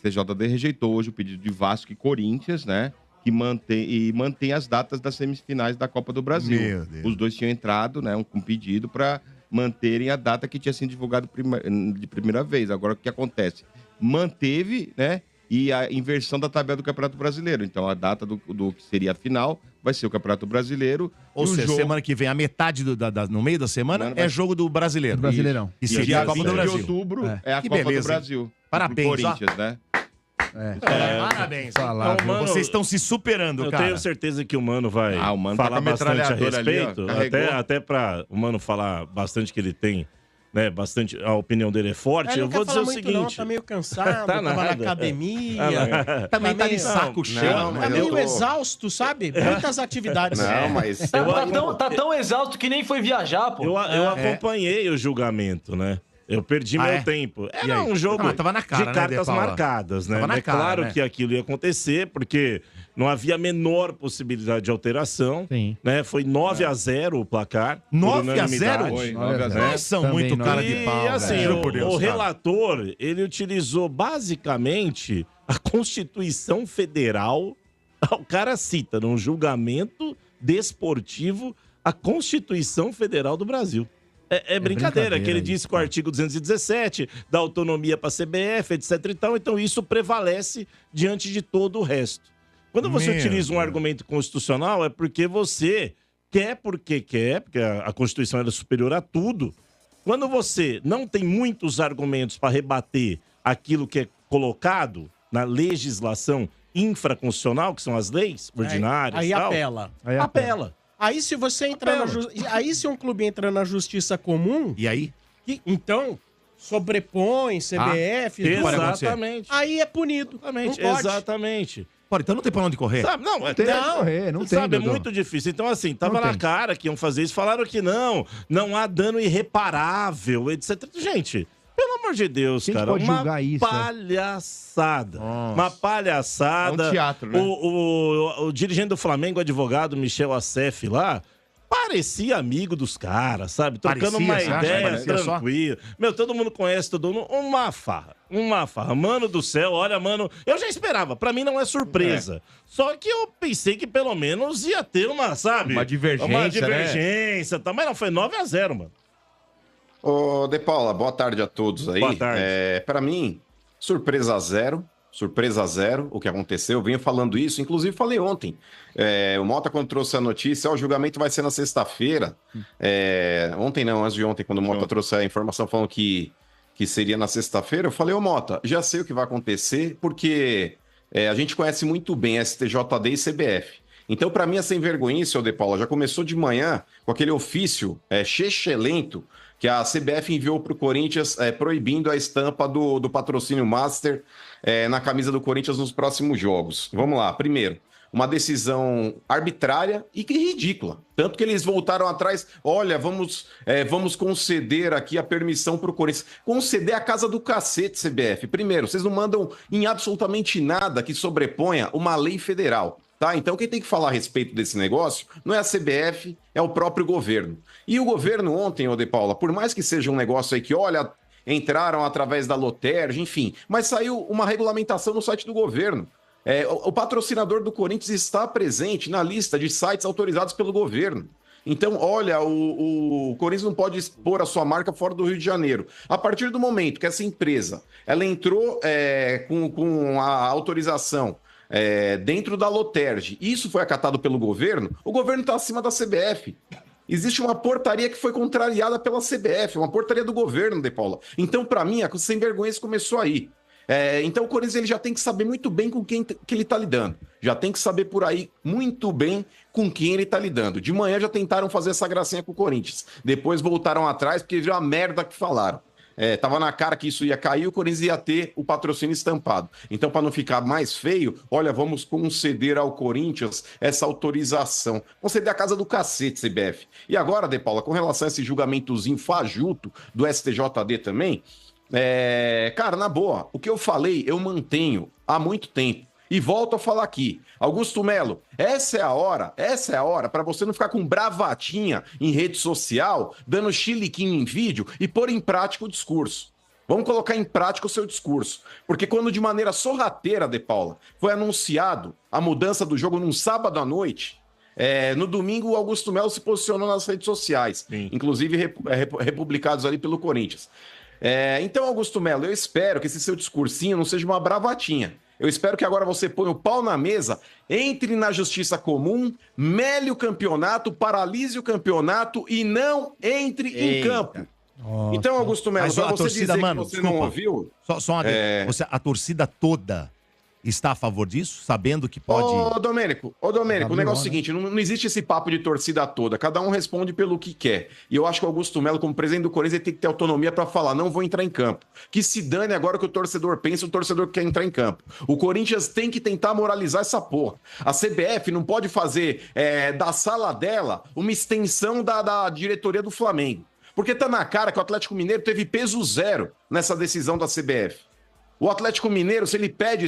STJD rejeitou hoje o pedido de Vasco e Corinthians, né? Que mantém as datas das semifinais da Copa do Brasil. Meu Deus. Os dois tinham entrado, né, com pedido para manterem a data que tinha sido divulgada de primeira vez. Agora, o que acontece? Manteve, né, e a inversão da tabela do Campeonato Brasileiro. Então, a data do que seria a final vai ser o Campeonato Brasileiro. Ou seja, semana que vem, a metade no meio da semana, é jogo do Brasileiro. Do Brasileirão. Que seria a Copa do 20 Brasil. de outubro é a Que Copa beleza, do hein? Brasil. Parabéns, Pro Corinthians, né? Parabéns. Mano, vocês estão se superando, cara. Eu tenho certeza que o Mano vai o Mano tá falar com a bastante a metralhadora respeito. ali, ó, até pra o Mano falar bastante que ele tem, né? Bastante, a opinião dele é forte. Eu não vou quer dizer o falar muito, seguinte. Não, tá meio cansado, Tá tava na nada. academia. Também tá de saco cheio. Tá meio exausto, sabe? Muitas atividades. Não, mas... Tá tão exausto que nem foi viajar, pô. Eu acompanhei o julgamento, né? Eu perdi meu tempo. Era um jogo tava na cara, de cartas né, marcadas, né? Tava na É cara, claro né? que aquilo ia acontecer, porque não havia a menor possibilidade de alteração. Sim. Né? Foi 9-0 o placar. 9-0? Foi 9-0. Vocês são Também muito não. cara de E pau, assim, velho. Juro por Deus, o cara. relator, ele utilizou basicamente a Constituição Federal. O cara cita num julgamento desportivo a Constituição Federal do Brasil. É brincadeira, que ele disse que o artigo 217 dá autonomia para a CBF, etc e tal, então isso prevalece diante de todo o resto. Quando você utiliza um argumento constitucional, é porque você quer porque a Constituição é superior a tudo. Quando você não tem muitos argumentos para rebater aquilo que é colocado na legislação infraconstitucional, que são as leis ordinárias Aí e tal, apela. apela. Aí se você entrar Aí se um clube entra na justiça comum, E aí? então sobrepõe CBF, tudo. Exatamente. Aí é punido. Exatamente, Não pode. exatamente. Então não tem pra onde correr. Sabe, não, Tem que correr, não tem, sabe, é Dodô. muito difícil. Então, assim, tava Não na tem. cara que iam fazer isso, falaram que não há dano irreparável, etc. Gente, pelo amor de Deus, Quem cara, pode uma julgar isso, né? palhaçada. Nossa. Uma palhaçada. É um teatro, né? O dirigente do Flamengo, o advogado Michel Assef lá, parecia amigo dos caras, sabe? Trocando Parecia, uma você acha? ideia Parecia só? tranquila. Meu, todo mundo conhece todo mundo. Uma farra. Mano do céu, olha, mano. Eu já esperava. Pra mim não é surpresa. Só que eu pensei que pelo menos ia ter uma, sabe? Uma divergência, Uma divergência, tá? Mas não, foi 9-0, mano. Ô, De Paula, boa tarde a todos aí. Boa tarde. Para mim, surpresa zero o que aconteceu. Eu venho falando isso, inclusive falei ontem. O Mota, quando trouxe a notícia, o julgamento vai ser na sexta-feira. Ontem não, antes de ontem, quando o Mota trouxe a informação falando que seria na sexta-feira, eu falei, ô Mota, já sei o que vai acontecer, porque a gente conhece muito bem STJD e CBF. Então, para mim, essa envergonhice, ô De Paula, já começou de manhã com aquele ofício chechelento que a CBF enviou para o Corinthians proibindo a estampa do patrocínio Master na camisa do Corinthians nos próximos jogos. Vamos lá. Primeiro, uma decisão arbitrária e que ridícula. Tanto que eles voltaram atrás, olha, vamos conceder aqui a permissão para o Corinthians. Conceder a casa do cacete, CBF. Primeiro, vocês não mandam em absolutamente nada que sobreponha uma lei federal. Tá? Então, quem tem que falar a respeito desse negócio não é a CBF, é o próprio governo. E o governo ontem, ô De Paula, por mais que seja um negócio aí que, olha, entraram através da Loterge, enfim, mas saiu uma regulamentação no site do governo. O patrocinador do Corinthians está presente na lista de sites autorizados pelo governo. Então, olha, o Corinthians não pode expor a sua marca fora do Rio de Janeiro. A partir do momento que essa empresa ela entrou com a autorização dentro da Loterge, isso foi acatado pelo governo, o governo está acima da CBF. Existe uma portaria que foi contrariada pela CBF, uma portaria do governo, De Paula. Então, para mim, a sem vergonha começou aí. Então, o Corinthians ele já tem que saber muito bem com quem que ele está lidando. Já tem que saber por aí muito bem com quem ele está lidando. De manhã já tentaram fazer essa gracinha com o Corinthians. Depois voltaram atrás porque viram a merda que falaram. Tava na cara que isso ia cair, o Corinthians ia ter o patrocínio estampado. Então, para não ficar mais feio, olha, vamos conceder ao Corinthians essa autorização. Conceder a casa do cacete, CBF. E agora, De Paula, com relação a esse julgamentozinho fajuto do STJD também, cara, na boa, o que eu falei, eu mantenho há muito tempo. E volto a falar aqui, Augusto Melo, essa é a hora para você não ficar com bravatinha em rede social, dando chiliquinho em vídeo e pôr em prática o discurso. Vamos colocar em prática o seu discurso. Porque quando de maneira sorrateira, De Paula, foi anunciado a mudança do jogo num sábado à noite, no domingo o Augusto Melo se posicionou nas redes sociais, inclusive republicados ali pelo Corinthians. Então, Augusto Melo, eu espero que esse seu discursinho não seja uma bravatinha. Eu espero que agora você ponha o pau na mesa, entre na justiça comum, mele o campeonato, paralise o campeonato e não entre em campo. Nossa. Então, Augusto Melo, Mas pra a você torcida, dizer mano, que você desculpa. não ouviu... Só uma a torcida toda está a favor disso, sabendo que pode... Ô, Domênico, o negócio é o seguinte, não existe esse papo de torcida toda, cada um responde pelo que quer. E eu acho que o Augusto Melo, como presidente do Corinthians, ele tem que ter autonomia para falar, não vou entrar em campo. Que se dane agora que o torcedor pensa, o torcedor quer entrar em campo. O Corinthians tem que tentar moralizar essa porra. A CBF não pode fazer da sala dela uma extensão da diretoria do Flamengo. Porque tá na cara que o Atlético Mineiro teve peso zero nessa decisão da CBF. O Atlético Mineiro, se ele pede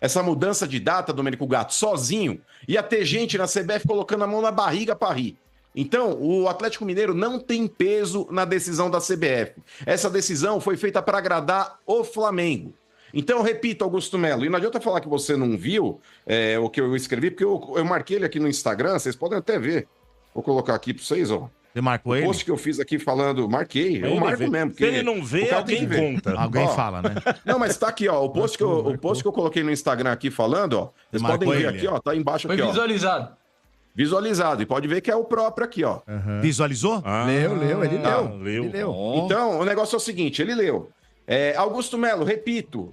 essa mudança de data, Domênico Gato, sozinho, ia ter gente na CBF colocando a mão na barriga para rir. Então, o Atlético Mineiro não tem peso na decisão da CBF. Essa decisão foi feita para agradar o Flamengo. Então, eu repito, Augusto Melo, e não adianta falar que você não viu o que eu escrevi, porque eu marquei ele aqui no Instagram, vocês podem até ver. Vou colocar aqui para vocês, ó. Você marcou ele? O post que eu fiz aqui falando, marquei, eu marco mesmo. Se ele não vê, alguém conta. Alguém fala, né? Não, mas tá aqui, ó, o post que eu coloquei no Instagram aqui falando, ó, vocês podem ver aqui, ó, tá embaixo Foi aqui, ó. visualizado. Visualizado, e pode ver que é o próprio aqui, ó. Visualizou? Leu, ele leu. Ele leu. Então, o negócio é o seguinte, ele leu. Augusto Melo, repito,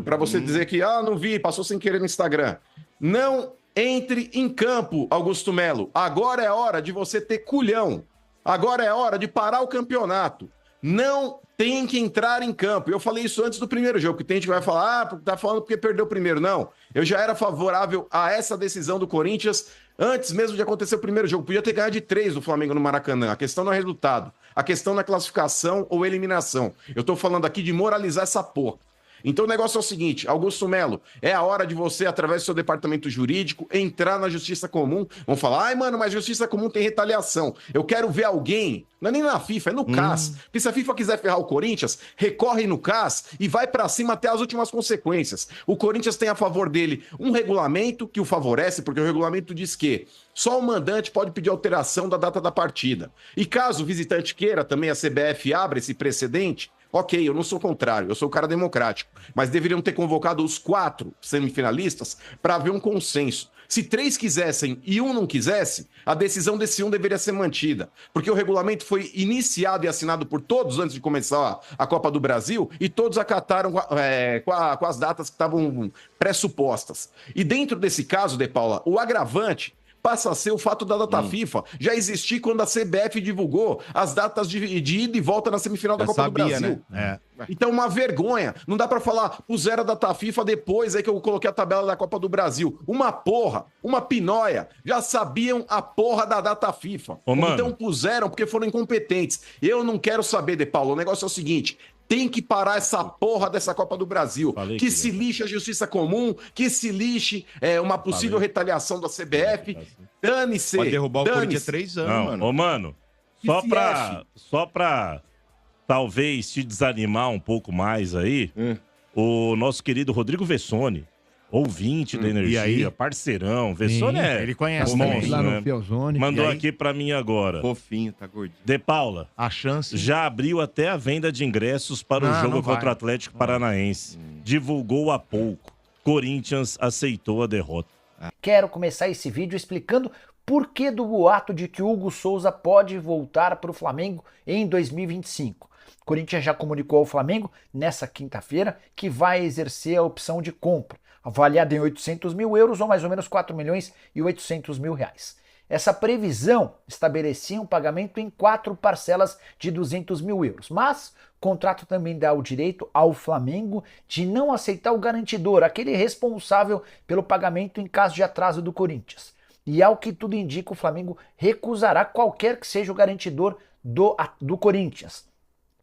para você dizer que, não vi, passou sem querer no Instagram. Não entre em campo, Augusto Melo. Agora é hora de você ter culhão. Agora é hora de parar o campeonato. Não tem que entrar em campo. Eu falei isso antes do primeiro jogo, que tem gente que vai falar, tá falando porque perdeu o primeiro. Não, eu já era favorável a essa decisão do Corinthians antes mesmo de acontecer o primeiro jogo. Podia ter ganhado de 3 do Flamengo no Maracanã. A questão não é resultado. A questão não é classificação ou eliminação. Eu tô falando aqui de moralizar essa porra. Então o negócio é o seguinte, Augusto Melo, é a hora de você, através do seu departamento jurídico, entrar na justiça comum. Vão falar, mano, mas justiça comum tem retaliação. Eu quero ver alguém, não é nem na FIFA, é no CAS. Porque se a FIFA quiser ferrar o Corinthians, recorre no CAS e vai pra cima até as últimas consequências. O Corinthians tem a favor dele um regulamento que o favorece, porque o regulamento diz que só o mandante pode pedir alteração da data da partida. E caso o visitante queira, também a CBF abra esse precedente. Ok, eu não sou contrário, eu sou o cara democrático, mas deveriam ter convocado os 4 semifinalistas para haver um consenso. Se 3 quisessem e um não quisesse, a decisão desse um deveria ser mantida, porque o regulamento foi iniciado e assinado por todos antes de começar a Copa do Brasil e todos acataram com as datas que estavam pressupostas. E dentro desse caso, De Paula, o agravante passa a ser o fato da data FIFA já existir quando a CBF divulgou as datas de ida e volta na semifinal da Copa do Brasil. Né? Então, uma vergonha. Não dá pra falar, puseram a data FIFA depois aí que eu coloquei a tabela da Copa do Brasil. Uma porra, uma pinóia. Já sabiam a porra da data FIFA. Então puseram porque foram incompetentes. Eu não quero saber, De Paulo. O negócio é o seguinte... Tem que parar essa porra dessa Copa do Brasil. Que se lixe a justiça comum, que se lixe uma possível retaliação da CBF. Dane-se. Pode derrubar o Corinthians 3 anos, mano. Ô, mano, só pra talvez te desanimar um pouco mais aí, o nosso querido Rodrigo Vessone, ouvinte da Energia, parceirão. Vessone ele conhece monstro, lá no né? Fielzone. Mandou aqui pra mim agora. Fofinho, tá gordinho. De Paula, A chance... já abriu até a venda de ingressos para o Não, jogo não vai. contra o Atlético Paranaense. Divulgou há pouco. Corinthians aceitou a derrota. Quero começar esse vídeo explicando por que do boato de que Hugo Souza pode voltar para o Flamengo em 2025. O Corinthians já comunicou ao Flamengo nessa quinta-feira que vai exercer a opção de compra, avaliada em 800 mil euros ou mais ou menos 4 milhões e 800 mil reais. Essa previsão estabelecia um pagamento em 4 parcelas de 200 mil euros, mas o contrato também dá o direito ao Flamengo de não aceitar o garantidor, aquele responsável pelo pagamento em caso de atraso do Corinthians. E ao que tudo indica, o Flamengo recusará qualquer que seja o garantidor do Corinthians.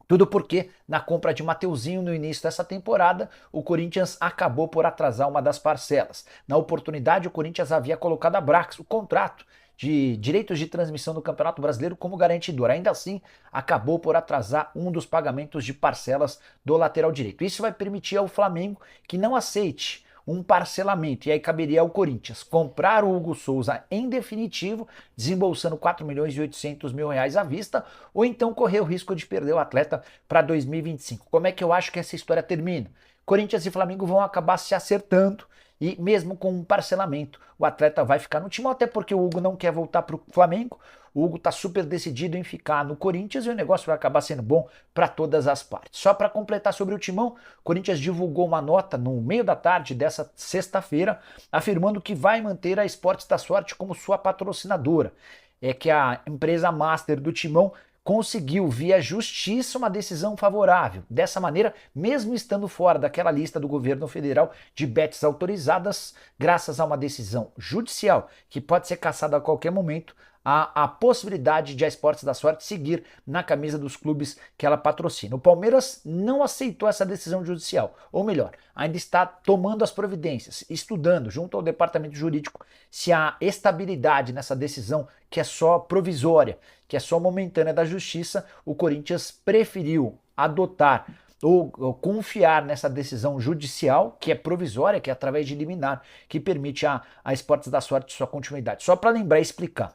Tudo porque, na compra de Mateuzinho no início dessa temporada, o Corinthians acabou por atrasar uma das parcelas. Na oportunidade, o Corinthians havia colocado a Brax, o contrato de direitos de transmissão do Campeonato Brasileiro como garantidor. Ainda assim, acabou por atrasar um dos pagamentos de parcelas do lateral direito. Isso vai permitir ao Flamengo que não aceite um parcelamento, e aí caberia ao Corinthians comprar o Hugo Souza em definitivo, desembolsando 4 milhões e 800 mil reais à vista, ou então correr o risco de perder o atleta para 2025. Como é que eu acho que essa história termina? Corinthians e Flamengo vão acabar se acertando, e mesmo com um parcelamento, o atleta vai ficar no time, até porque o Hugo não quer voltar para o Flamengo. O Hugo está super decidido em ficar no Corinthians e o negócio vai acabar sendo bom para todas as partes. Só para completar sobre o Timão, o Corinthians divulgou uma nota no meio da tarde dessa sexta-feira, afirmando que vai manter a Esportes da Sorte como sua patrocinadora. É que a empresa master do Timão conseguiu, via justiça, uma decisão favorável. Dessa maneira, mesmo estando fora daquela lista do governo federal de bets autorizadas, graças a uma decisão judicial que pode ser cassada a qualquer momento, há a possibilidade de a Esportes da Sorte seguir na camisa dos clubes que ela patrocina. O Palmeiras não aceitou essa decisão judicial, ou melhor, ainda está tomando as providências, estudando junto ao departamento jurídico se há estabilidade nessa decisão que é só provisória, que é só momentânea da justiça. O Corinthians preferiu adotar ou confiar nessa decisão judicial, que é provisória, que é através de liminar, que permite a Esportes da Sorte sua continuidade. Só para lembrar e explicar.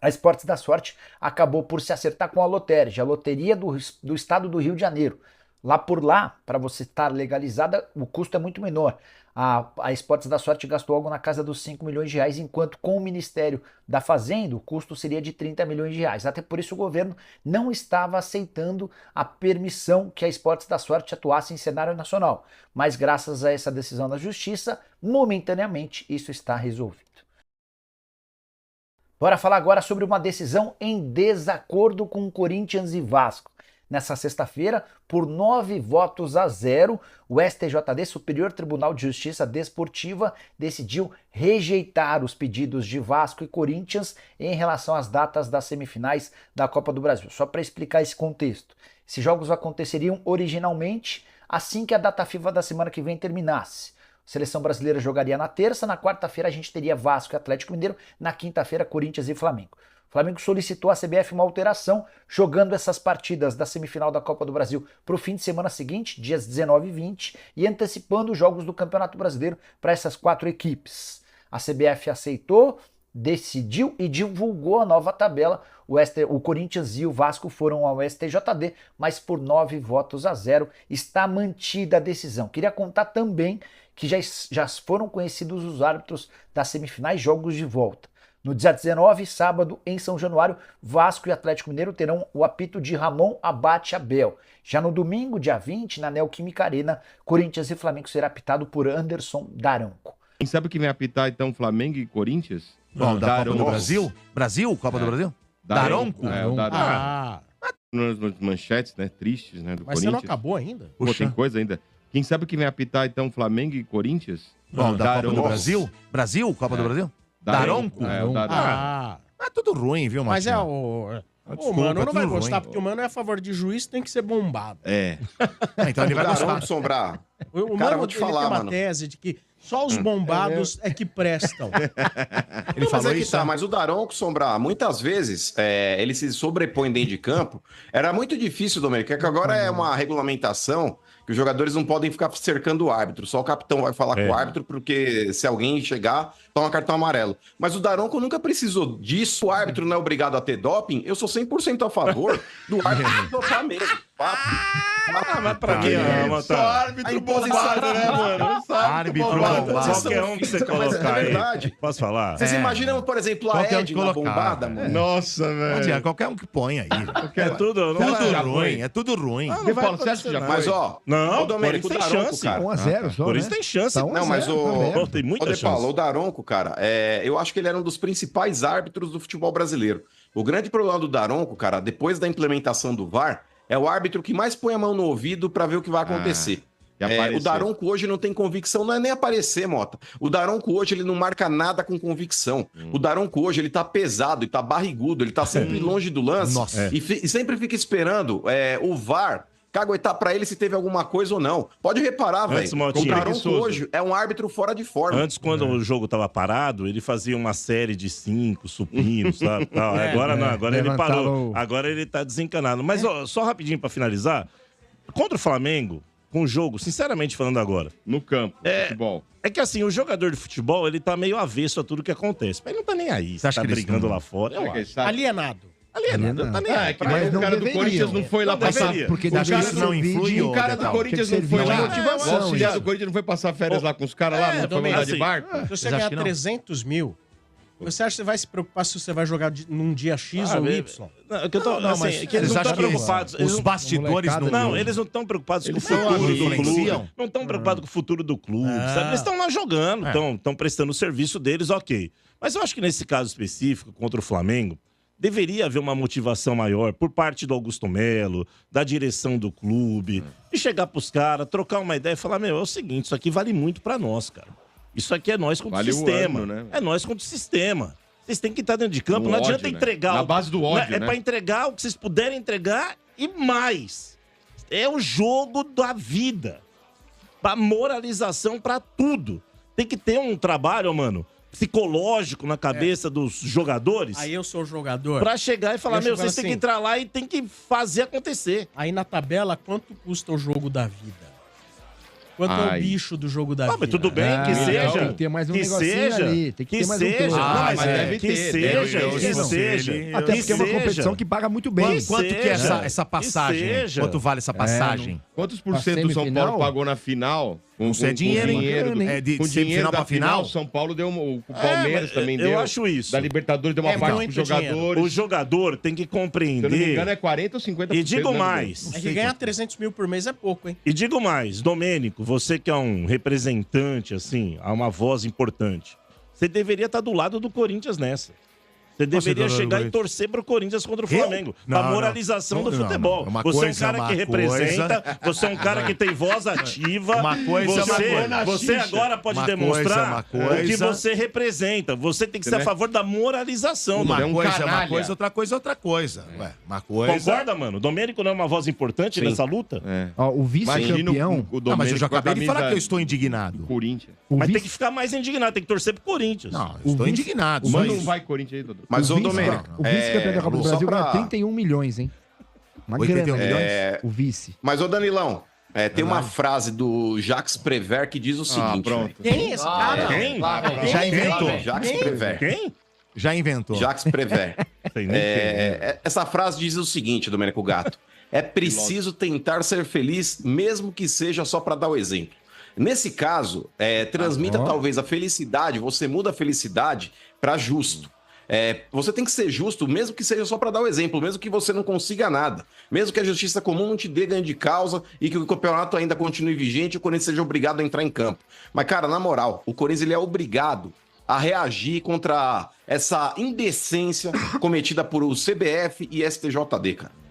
A Esportes da Sorte acabou por se acertar com a Lotérgia, a loteria do estado do Rio de Janeiro. Lá por lá, para você estar legalizada, o custo é muito menor. A Esportes da Sorte gastou algo na casa dos 5 milhões de reais, enquanto com o Ministério da Fazenda o custo seria de 30 milhões de reais. Até por isso o governo não estava aceitando a permissão que a Esportes da Sorte atuasse em cenário nacional. Mas graças a essa decisão da Justiça, momentaneamente isso está resolvido. Bora falar agora sobre uma decisão em desacordo com Corinthians e Vasco. Nessa sexta-feira, por 9-0, o STJD, Superior Tribunal de Justiça Desportiva, decidiu rejeitar os pedidos de Vasco e Corinthians em relação às datas das semifinais da Copa do Brasil. Só para explicar esse contexto. Esses jogos aconteceriam originalmente assim que a data FIFA da semana que vem terminasse. A seleção brasileira jogaria na terça, na quarta-feira a gente teria Vasco e Atlético Mineiro, na quinta-feira Corinthians e Flamengo. O Flamengo solicitou à CBF uma alteração, jogando essas partidas da semifinal da Copa do Brasil para o fim de semana seguinte, dias 19 e 20, e antecipando os jogos do Campeonato Brasileiro para essas 4 equipes. A CBF aceitou, decidiu e divulgou a nova tabela. O Corinthians e o Vasco foram ao STJD, mas por 9-0 está mantida a decisão. Queria contar também que já foram conhecidos os árbitros das semifinais jogos de volta. No dia 19, sábado, em São Januário, Vasco e Atlético Mineiro terão o apito de Ramon Abate Abel. Já no domingo, dia 20, na Neoquímica Arena, Corinthians e Flamengo será apitado por Anderson Daronco. Quem sabe que vem apitar, então, Flamengo e Corinthians? Bom, da Copa do Brasil? Brasil? Copa do Brasil? Daronco? É, o Daronco. Nas manchetes, né, tristes, né, do Mas Corinthians. você não acabou ainda? Pô, tem coisa ainda. Quem sabe que vem apitar, então, Flamengo e Corinthians? Bom, da Copa do Brasil? Brasil? Copa do Brasil? Daronco? É, o Daronco. É tudo ruim, viu, Mas Martinho? o Mano não vai tudo gostar, ruim. porque o Mano é a favor de juiz, tem que ser bombado. É. Então ele vai Daronco, gostar. Sombrar. O Cara, Mano vou te ele falar, tem uma mano. tese de que só os bombados é que prestam. Ele Mas falou é que isso. tá, mas o Daronco, Sombrar, muitas vezes ele se sobrepõe dentro de campo. Era muito difícil, Domênico, é que agora é uma regulamentação que os jogadores não podem ficar cercando o árbitro. Só o capitão vai falar com o árbitro, porque se alguém chegar, toma cartão amarelo. Mas o Daronco nunca precisou disso. O árbitro não é obrigado a ter doping. Eu sou 100% a favor do árbitro dopar mesmo. Mas pra quê? Só árbitro bombado, né, mano? Só Árbitro bombado. Qualquer um que você Mas colocar é aí. verdade. Posso falar? Vocês imaginam, por exemplo, a Qualquer um que Edna colocar, bombada, velho. mano? Nossa, Não velho. adianta, qualquer um que põe aí. É tudo. Tudo ruim, é tudo ruim. Ô, Paulo, você acha que já Mas, ó, Não, o Domênico, o Corinthians tem Daronco, chance. cara. 1-0 só, Por isso né? tem chance. Tá 1 a Não, mas 0, o- tá vendo? Pô, tem muita Ô, De chance. Paulo, o Daronco, cara, eu acho que ele era um dos principais árbitros do futebol brasileiro. O grande problema do Daronco, cara, depois da implementação do VAR, é o árbitro que mais põe a mão no ouvido pra ver o que vai acontecer. E aparecer. O Daronco hoje não tem convicção, não é nem aparecer, Mota. O Daronco hoje ele não marca nada com convicção. O Daronco hoje ele tá pesado, ele tá barrigudo, ele tá sempre longe do lance Nossa. e sempre fica esperando o VAR caguetar pra ele se teve alguma coisa ou não. Pode reparar, velho. O Daronco hoje é um árbitro fora de forma. Antes, quando o jogo tava parado, ele fazia uma série de 5 supinos, sabe? Agora não, agora ele parou. Agora ele tá desencanado. Mas ó, só rapidinho pra finalizar. Contra o Flamengo, com o jogo, sinceramente falando agora. No campo, futebol. É que assim, o jogador de futebol, ele tá meio avesso a tudo que acontece. Mas ele não tá nem aí. Você acha tá que brigando lá fora. Alienado. Alienado, não tá nem aí. Mas o cara do Corinthians não foi lá passar... Porque o cara não influi. O cara do Corinthians não foi lá. O auxiliar do Corinthians não foi passar férias lá com os caras lá, não foi mandar de barco? Se você ganhar 300 mil, você acha que você vai se preocupar se você vai jogar num dia X ou Y? Eles não estão preocupados. Os bastidores não, eles não estão preocupados com o futuro do clube. Não estão preocupados com o futuro do clube, sabe? Eles estão lá jogando, estão prestando o serviço deles, ok. Mas eu acho que nesse caso específico, contra o Flamengo, deveria haver uma motivação maior por parte do Augusto Melo, da direção do clube, de chegar pros caras, trocar uma ideia e falar, é o seguinte, isso aqui vale muito pra nós, cara. Isso aqui é nós contra o sistema. Ano, né? É nós contra o sistema. Vocês têm que estar dentro de campo, não adianta entregar. Na base do ódio, É pra entregar o que vocês puderem entregar e mais. É o jogo da vida. Pra moralização, pra tudo. Tem que ter um trabalho, mano, psicológico na cabeça dos jogadores. Aí eu sou o jogador. Pra chegar e falar, vocês têm que entrar lá e tem que fazer acontecer. Aí na tabela, quanto custa o jogo da vida? Quanto é o bicho do jogo da vida? Mas tudo bem, que seja. Tem que ter mais um negocinho ali. Tem que ter mais um seja. Mas deve ter. Que seja. Até porque é uma competição que paga muito bem. Quanto que é essa passagem? Quanto vale essa passagem? Quantos por cento o São Paulo pagou na final? Isso é dinheiro, hein? Com dinheiro da final, São Paulo deu o Palmeiras também deu. Eu acho isso. Da Libertadores deu uma parte pros jogadores. O jogador tem que compreender. Se eu não me engano, é 40 ou 50%. E digo mais. É que ganhar 300 mil por mês é pouco, hein? E digo mais, Domênico, você que é um representante, assim, uma voz importante, você deveria estar do lado do Corinthians nessa. Você deveria chegar e torcer pro Corinthians contra o Flamengo. Pra moralização do futebol. Você é um cara que representa, você é um cara que tem voz ativa. Você agora pode demonstrar o que você representa. Você tem que ser a favor da moralização. Uma coisa é uma coisa, outra coisa é outra coisa. Uma coisa... Concorda, mano? O Domênico não é uma voz importante nessa luta? O vice-campeão... Mas eu já acabei de falar que eu estou indignado. Corinthians. Mas tem que ficar mais indignado, tem que torcer pro Corinthians. Não, eu estou indignado. Manda um vai Corinthians aí, Dodô. Mas, ô Domênico... O vice-campeão da Copa do Brasil ganha 31 milhões, hein? Uma 81 grana. milhões? O vice. Mas, ô Danilão, tem uma frase do Jacques Prévert que diz o seguinte... pronto. Quem é esse cara? Quem? Já inventou. Jacques Prévert. Quem? Já inventou. Jacques Prévert. Essa frase diz o seguinte, Domênico Gato. É preciso tentar ser feliz, mesmo que seja só para dar o exemplo. Nesse caso, transmita talvez a felicidade, você muda a felicidade para justo. Você tem que ser justo, mesmo que seja só para dar o exemplo, mesmo que você não consiga nada, mesmo que a justiça comum não te dê ganho de causa e que o campeonato ainda continue vigente e o Corinthians seja obrigado a entrar em campo. Mas, cara, na moral, o Corinthians ele é obrigado a reagir contra essa indecência cometida por o CBF e STJD, cara.